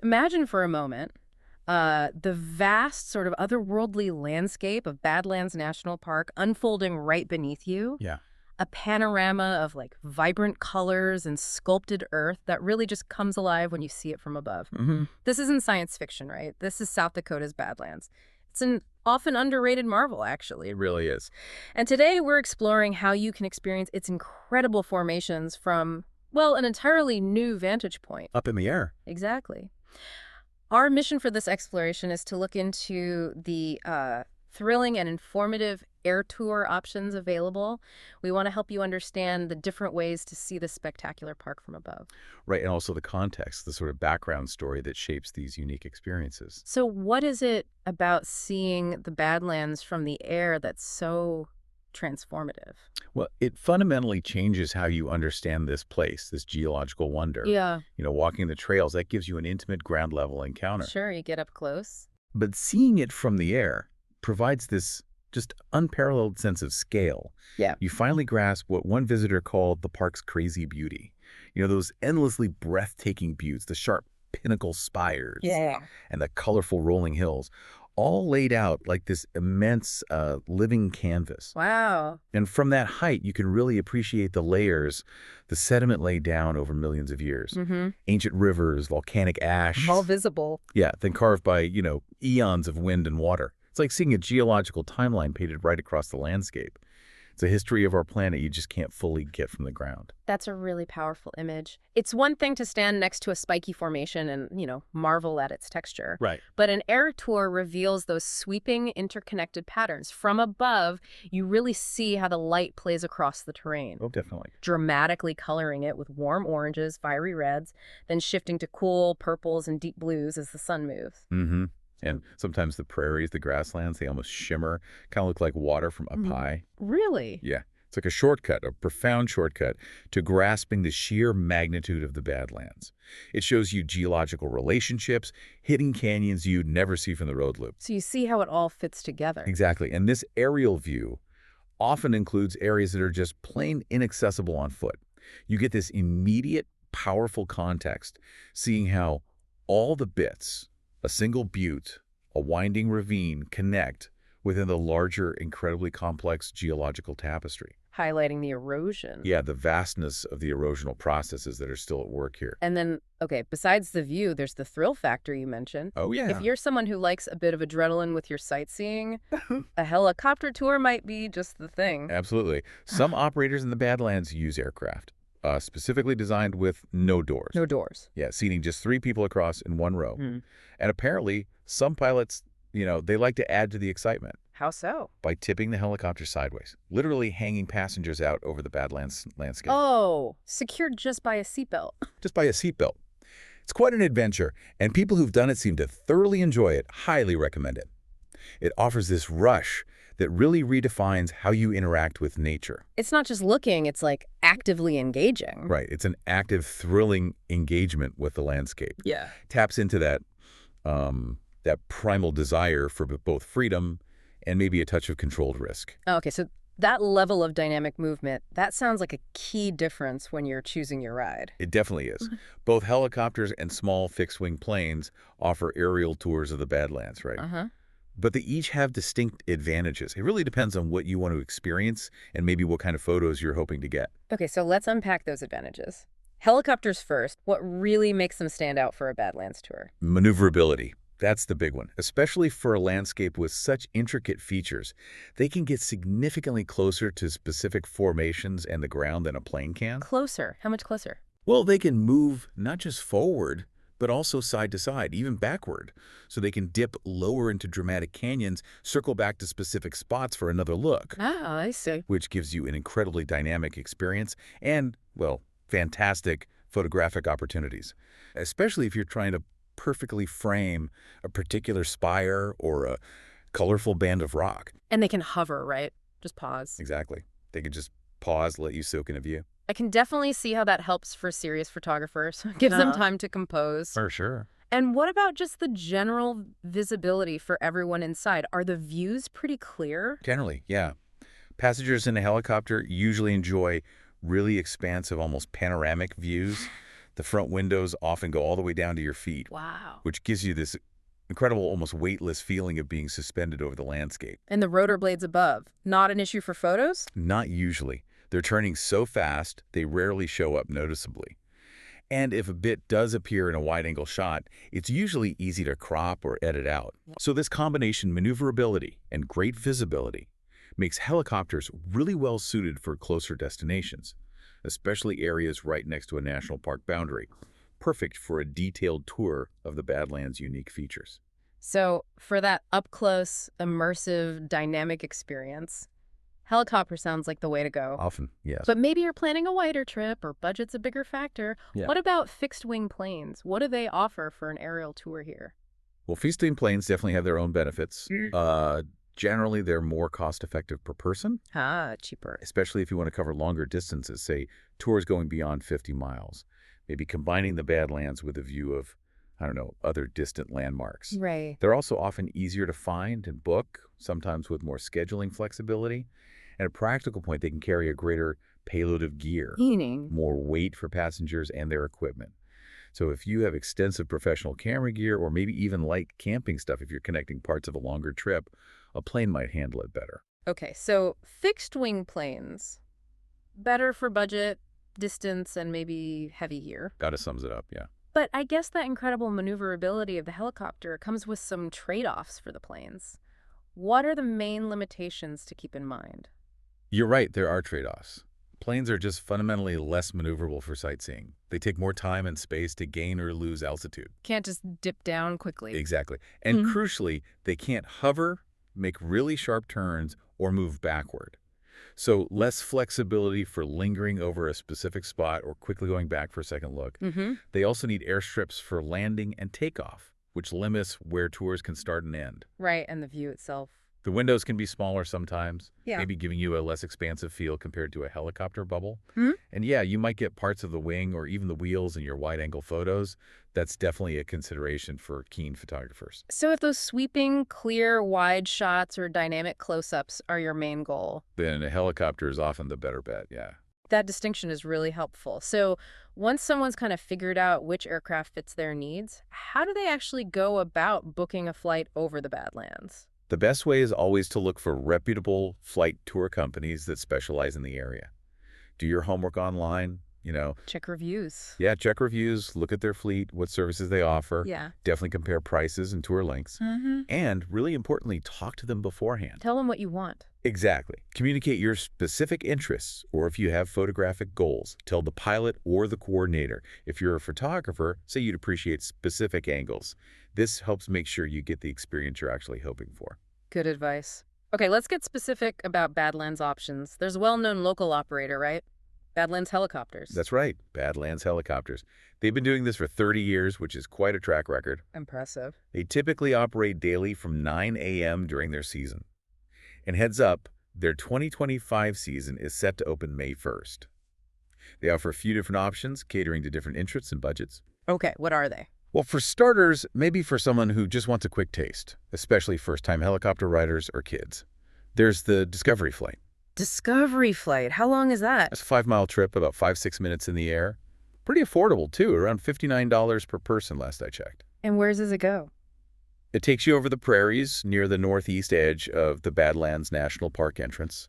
Imagine for a moment the vast sort of otherworldly landscape of Badlands National Park unfolding right beneath you. Yeah. A panorama of like vibrant colors and sculpted earth that really just comes alive when you see it from above. Hmm. This isn't science fiction, right? This is South Dakota's Badlands. It's an often underrated marvel, actually. It really is. And today we're exploring how you can experience its incredible formations from, well, an entirely new vantage point. Up in the air. Exactly. Our mission for this exploration is to look into the thrilling and informative air tour options available. We want to help you understand the different ways to see this spectacular park from above. Right, and also the context, the sort of background story that shapes these unique experiences. So what is it about seeing the Badlands from the air that's so transformative? Well, it fundamentally changes how you understand this place, this geological wonder. Yeah, Walking the trails, that gives you an intimate ground level encounter. sure, you get up close. But seeing it from the air provides this just unparalleled sense of scale. Yeah. You finally grasp what one visitor called the park's crazy beauty. Those endlessly breathtaking buttes, the sharp pinnacle spires, Yeah. and the colorful rolling hills, all laid out like this immense living canvas. Wow. And from that height, you can really appreciate the layers, the sediment laid down over millions of years. Mm-hmm. Ancient rivers, volcanic ash. All visible. Yeah, then carved by, eons of wind and water. It's like seeing a geological timeline painted right across the landscape. It's a history of our planet you just can't fully get from the ground. That's a really powerful image. It's one thing to stand next to a spiky formation and, marvel at its texture. Right. But an air tour reveals those sweeping, interconnected patterns. From above, you really see how the light plays across the terrain, Oh, definitely. dramatically coloring it with warm oranges, fiery reds, then shifting to cool purples and deep blues as the sun moves. Mm-hmm. And sometimes the prairies, the grasslands, they almost shimmer, kind of look like water from up high. Really? Yeah. It's like a shortcut, a profound shortcut to grasping the sheer magnitude of the Badlands. It shows you geological relationships, hidden canyons you'd never see from the road loop. So you see how it all fits together. Exactly. And this aerial view often includes areas that are just plain inaccessible on foot. You get this immediate, powerful context, seeing how all the bits, a single butte, a winding ravine, connect within the larger, incredibly complex geological tapestry. Highlighting the erosion. Yeah, the vastness of the erosional processes that are still at work here. And then, okay, besides the view, there's the thrill factor you mentioned. Oh, yeah. If you're someone who likes a bit of adrenaline with your sightseeing, a helicopter tour might be just the thing. Absolutely. Some operators in the Badlands use aircraft, specifically designed with no doors. No doors. Yeah, seating just 3 people across in one row. And apparently, some pilots, they like to add to the excitement How so? by tipping the helicopter sideways, literally hanging passengers out over the Badlands landscape. Oh, secured just by a seatbelt. Just by a seatbelt. It's quite an adventure, and people who've done it seem to thoroughly enjoy it. Highly recommend it. It offers this rush that really redefines how you interact with nature. It's not just looking, it's like actively engaging. Right. It's an active, thrilling engagement with the landscape. Yeah. Taps into that primal desire for both freedom and maybe a touch of controlled risk. Okay, so that level of dynamic movement, that sounds like a key difference when you're choosing your ride. It definitely is. Both helicopters and small fixed-wing planes offer aerial tours of the Badlands, right? Uh-huh. But they each have distinct advantages. It really depends on what you want to experience and maybe what kind of photos you're hoping to get. Okay, so let's unpack those advantages. Helicopters first. What really makes them stand out for a Badlands tour? Maneuverability. That's the big one. Especially for a landscape with such intricate features, they can get significantly closer to specific formations and the ground than a plane can. Closer. How much closer? Well, they can move not just forward, but also side to side, even backward. So they can dip lower into dramatic canyons, circle back to specific spots for another look, Ah, I see. which gives you an incredibly dynamic experience and, well, fantastic photographic opportunities, especially if you're trying to perfectly frame a particular spire or a colorful band of rock. And they can hover, right? Just pause. Exactly. They can just pause, let you soak in a view. I can definitely see how that helps for serious photographers. Gives them time to compose. For sure. And what about just the general visibility for everyone inside? Are the views pretty clear? Generally, yeah. Passengers in a helicopter usually enjoy really expansive, almost panoramic views The front windows often go all the way down to your feet, Wow. which gives you this incredible, almost weightless feeling of being suspended over the landscape. And the rotor blades above, not an issue for photos? Not usually. They're turning so fast, they rarely show up noticeably. And if a bit does appear in a wide-angle shot, it's usually easy to crop or edit out. So this combination, maneuverability and great visibility, makes helicopters really well suited for closer destinations, especially areas right next to a national park boundary, perfect for a detailed tour of the Badlands' unique features. So for that up-close, immersive, dynamic experience, helicopter sounds like the way to go. Often, yes. But maybe you're planning a wider trip or budget's a bigger factor. Yeah. What about fixed-wing planes? What do they offer for an aerial tour here? Well, fixed-wing planes definitely have their own benefits. Generally, they're more cost-effective per person, Ah, cheaper. especially if you want to cover longer distances, say tours going beyond 50 miles, maybe combining the Badlands with a view of, I don't know, other distant landmarks. Right. They're also often easier to find and book, sometimes with more scheduling flexibility. And at a practical point, they can carry a greater payload of gear, Meaning? more weight for passengers and their equipment. So if you have extensive professional camera gear or maybe even light camping stuff, if you're connecting parts of a longer trip, a plane might handle it better. Okay, so fixed-wing planes, better for budget, distance, and maybe heavy gear. Gotta sums it up, yeah. But I guess that incredible maneuverability of the helicopter comes with some trade-offs for the planes. What are the main limitations to keep in mind? You're right, there are trade-offs. Planes are just fundamentally less maneuverable for sightseeing. They take more time and space to gain or lose altitude. Can't just dip down quickly. Exactly. And Mhm. crucially, they can't hover, make really sharp turns, or move backward. So less flexibility for lingering over a specific spot or quickly going back for a second look. Mm-hmm. They also need airstrips for landing and takeoff, which limits where tours can start and end. Right, and the view itself. The windows can be smaller sometimes, Yeah. maybe giving you a less expansive feel compared to a helicopter bubble. Hmm? And yeah, you might get parts of the wing or even the wheels in your wide-angle photos. That's definitely a consideration for keen photographers. So if those sweeping, clear, wide shots or dynamic close-ups are your main goal, Then a helicopter is often the better bet, yeah. that distinction is really helpful. So once someone's kind of figured out which aircraft fits their needs, how do they actually go about booking a flight over the Badlands? The best way is always to look for reputable flight tour companies that specialize in the area. Do your homework online, Check reviews. Yeah, check reviews, look at their fleet, what services they offer. Yeah. Definitely compare prices and tour lengths. Mm-hmm. And really importantly, talk to them beforehand. Tell them what you want. Exactly. Communicate your specific interests, or if you have photographic goals, tell the pilot or the coordinator. If you're a photographer, say you'd appreciate specific angles. This helps make sure you get the experience you're actually hoping for. Good advice. Okay, let's get specific about Badlands options. There's a well-known local operator, right? Badlands Helicopters. That's right, Badlands Helicopters. They've been doing this for 30 years, which is quite a track record. Impressive. They typically operate daily from 9 a.m. during their season. And heads up, their 2025 season is set to open May 1st. They offer a few different options, catering to different interests and budgets. Okay, what are they? Well, for starters, maybe for someone who just wants a quick taste, especially first-time helicopter riders or kids. There's the Discovery Flight. Discovery Flight. How long is that? It's a 5-mile trip, about 5-6 minutes in the air. Pretty affordable, too, around $59 per person last I checked. And where does it go? It takes you over the prairies near the northeast edge of the Badlands National Park entrance.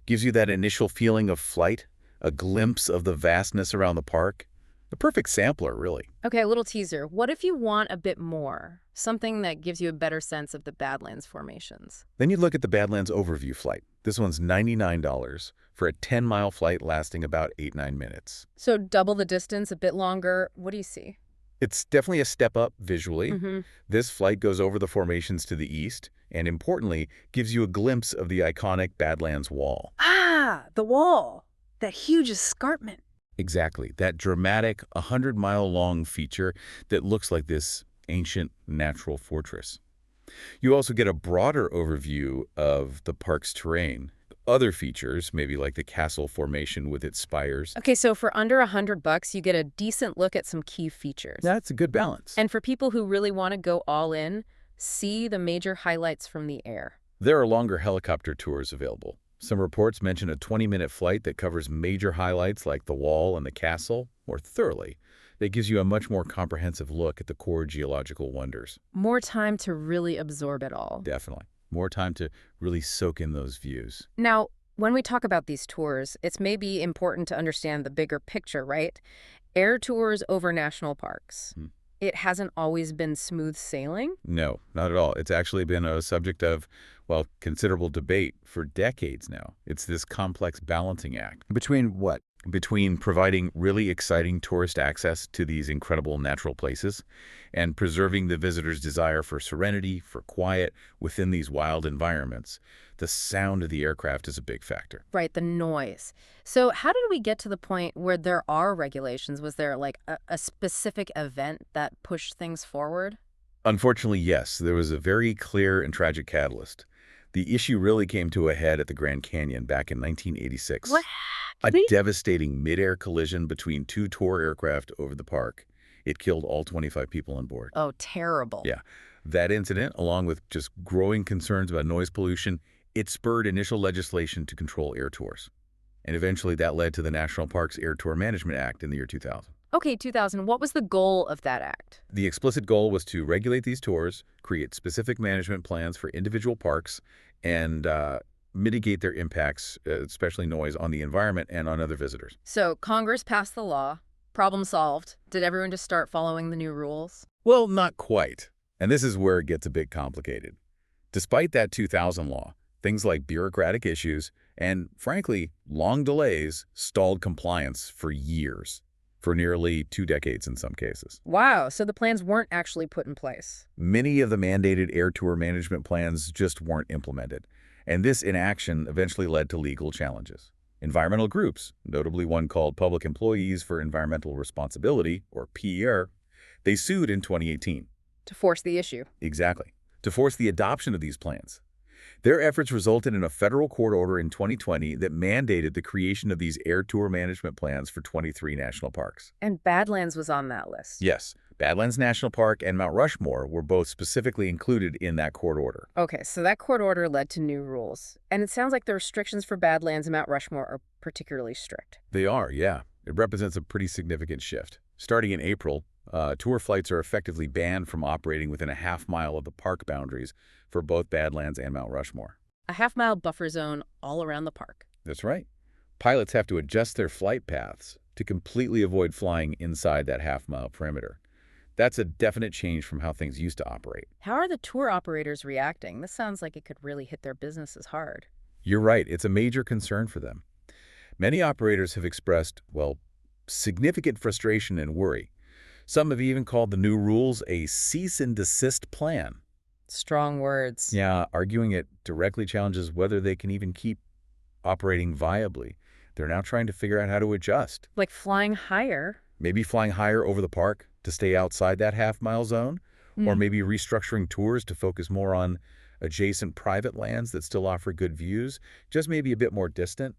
Gives you that initial feeling of flight, a glimpse of the vastness around the park. The perfect sampler, really. Okay, a little teaser. What if you want a bit more? Something that gives you a better sense of the Badlands formations. Then you look at the Badlands Overview Flight. This one's $99 for a 10-mile flight lasting about 8-9 minutes. So double the distance, a bit longer. What do you see? It's definitely a step up visually. Mm-hmm. This flight goes over the formations to the east and, importantly, gives you a glimpse of the iconic Badlands Wall. Ah, the wall. That huge escarpment. Exactly. That dramatic 100-mile-long feature that looks like this ancient natural fortress. You also get a broader overview of the park's terrain. Other features, maybe like the castle formation with its spires. Okay, so for under $100, you get a decent look at some key features. That's a good balance. And for people who really want to go all in, see the major highlights from the air. There are longer helicopter tours available. Some reports mention a 20-minute flight that covers major highlights like the wall and the castle more thoroughly. that gives you a much more comprehensive look at the core geological wonders. More time to really absorb it all. Definitely. More time to really soak in those views. Now, when we talk about these tours, it's maybe important to understand the bigger picture, right? Air tours over national parks. Hmm. It hasn't always been smooth sailing. No, not at all. It's actually been a subject of, well, considerable debate for decades now. It's this complex balancing act. Between what? Between providing really exciting tourist access to these incredible natural places and preserving the visitor's desire for serenity, for quiet within these wild environments. The sound of the aircraft is a big factor. Right, the noise. So how did we get to the point where there are regulations? Was there like a specific event that pushed things forward? Unfortunately, yes, there was a very clear and tragic catalyst. The issue really came to a head at the Grand Canyon back in 1986. What? A Really? devastating mid-air collision between two tour aircraft over the park. It killed all 25 people on board. Oh, terrible. Yeah. That incident, along with just growing concerns about noise pollution, it spurred initial legislation to control air tours. And eventually that led to the National Parks Air Tour Management Act in the year 2000. Okay, 2000. What was the goal of that act? The explicit goal was to regulate these tours, create specific management plans for individual parks, and mitigate their impacts, especially noise, on the environment and on other visitors. So Congress passed the law. Problem solved. Did everyone just start following the new rules? Well, not quite. And this is where it gets a bit complicated. Despite that 2000 law, things like bureaucratic issues and, frankly, long delays stalled compliance for years, for nearly 2 decades in some cases. Wow, so the plans weren't actually put in place. Many of the mandated air tour management plans just weren't implemented, and this inaction eventually led to legal challenges. Environmental groups, notably one called Public Employees for Environmental Responsibility, or PER, they sued in 2018. To force the issue. Exactly. To force the adoption of these plans. Their efforts resulted in a federal court order in 2020 that mandated the creation of these air tour management plans for 23 national parks. And Badlands was on that list. Yes, Badlands National Park and Mount Rushmore were both specifically included in that court order. Okay, so that court order led to new rules. And it sounds like the restrictions for Badlands and Mount Rushmore are particularly strict. They are, yeah. It represents a pretty significant shift. Starting in April, tour flights are effectively banned from operating within a half-mile of the park boundaries for both Badlands and Mount Rushmore. A half-mile buffer zone all around the park. That's right. Pilots have to adjust their flight paths to completely avoid flying inside that half-mile perimeter. That's a definite change from how things used to operate. How are the tour operators reacting? This sounds like it could really hit their businesses hard. You're right. It's a major concern for them. Many operators have expressed, well, significant frustration and worry. Some have even called the new rules a cease and desist plan. Strong words. Yeah, arguing it directly challenges whether they can even keep operating viably. They're now trying to figure out how to adjust. Like flying higher. Maybe flying higher over the park to stay outside that half-mile zone, or maybe restructuring tours to focus more on adjacent private lands that still offer good views, just maybe a bit more distant.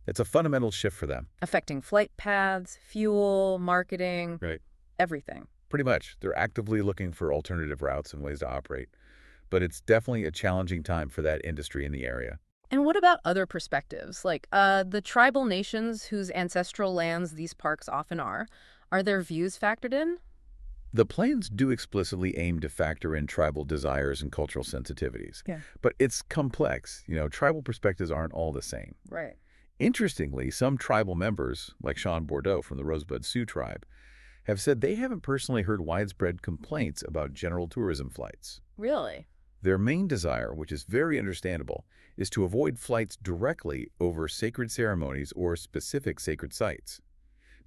It's a fundamental shift for them. Affecting flight paths, fuel, marketing, Right. everything. Pretty much. They're actively looking for alternative routes and ways to operate. But it's definitely a challenging time for that industry in the area. And what about other perspectives, like the tribal nations whose ancestral lands these parks often are? Are their views factored in? The plans do explicitly aim to factor in tribal desires and cultural sensitivities. Yeah. But it's complex. Tribal perspectives aren't all the same. Right. Interestingly, some tribal members, like Sean Bordeaux from the Rosebud Sioux tribe, have said they haven't personally heard widespread complaints about general tourism flights. Really? Their main desire, which is very understandable, is to avoid flights directly over sacred ceremonies or specific sacred sites,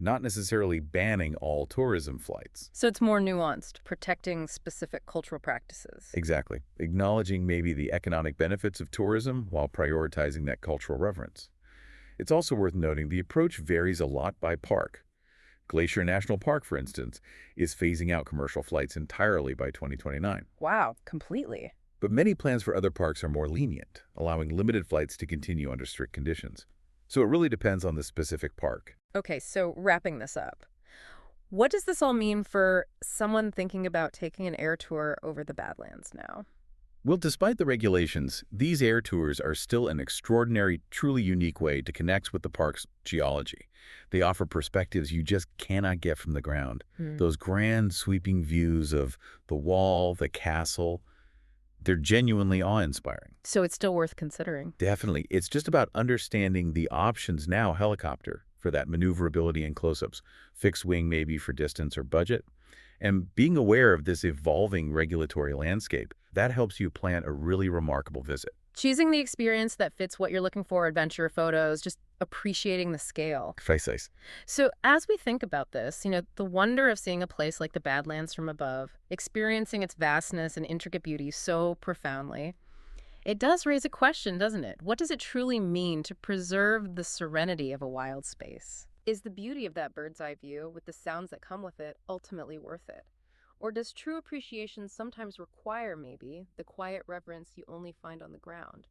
not necessarily banning all tourism flights. So it's more nuanced, protecting specific cultural practices. Exactly. Acknowledging maybe the economic benefits of tourism while prioritizing that cultural reverence. It's also worth noting the approach varies a lot by park. Glacier National Park, for instance, is phasing out commercial flights entirely by 2029. Wow, completely. But many plans for other parks are more lenient, allowing limited flights to continue under strict conditions. So it really depends on the specific park. Okay, so wrapping this up. What does this all mean for someone thinking about taking an air tour over the Badlands now? Well, despite the regulations, these air tours are still an extraordinary, truly unique way to connect with the park's geology. They offer perspectives you just cannot get from the ground. Hmm. Those grand, sweeping views of the wall, the castle, they're genuinely awe-inspiring. So it's still worth considering. Definitely. It's just about understanding the options now helicopter for that maneuverability and close-ups, fixed wing maybe for distance or budget, and being aware of this evolving regulatory landscape, that helps you plan a really remarkable visit. Choosing the experience that fits what you're looking for, adventure photos, just appreciating the scale. Precise. So as we think about this, the wonder of seeing a place like the Badlands from above, experiencing its vastness and intricate beauty so profoundly, it does raise a question, doesn't it? What does it truly mean to preserve the serenity of a wild space? Is the beauty of that bird's eye view, with the sounds that come with it, ultimately worth it? Or does true appreciation sometimes require, maybe, the quiet reverence you only find on the ground?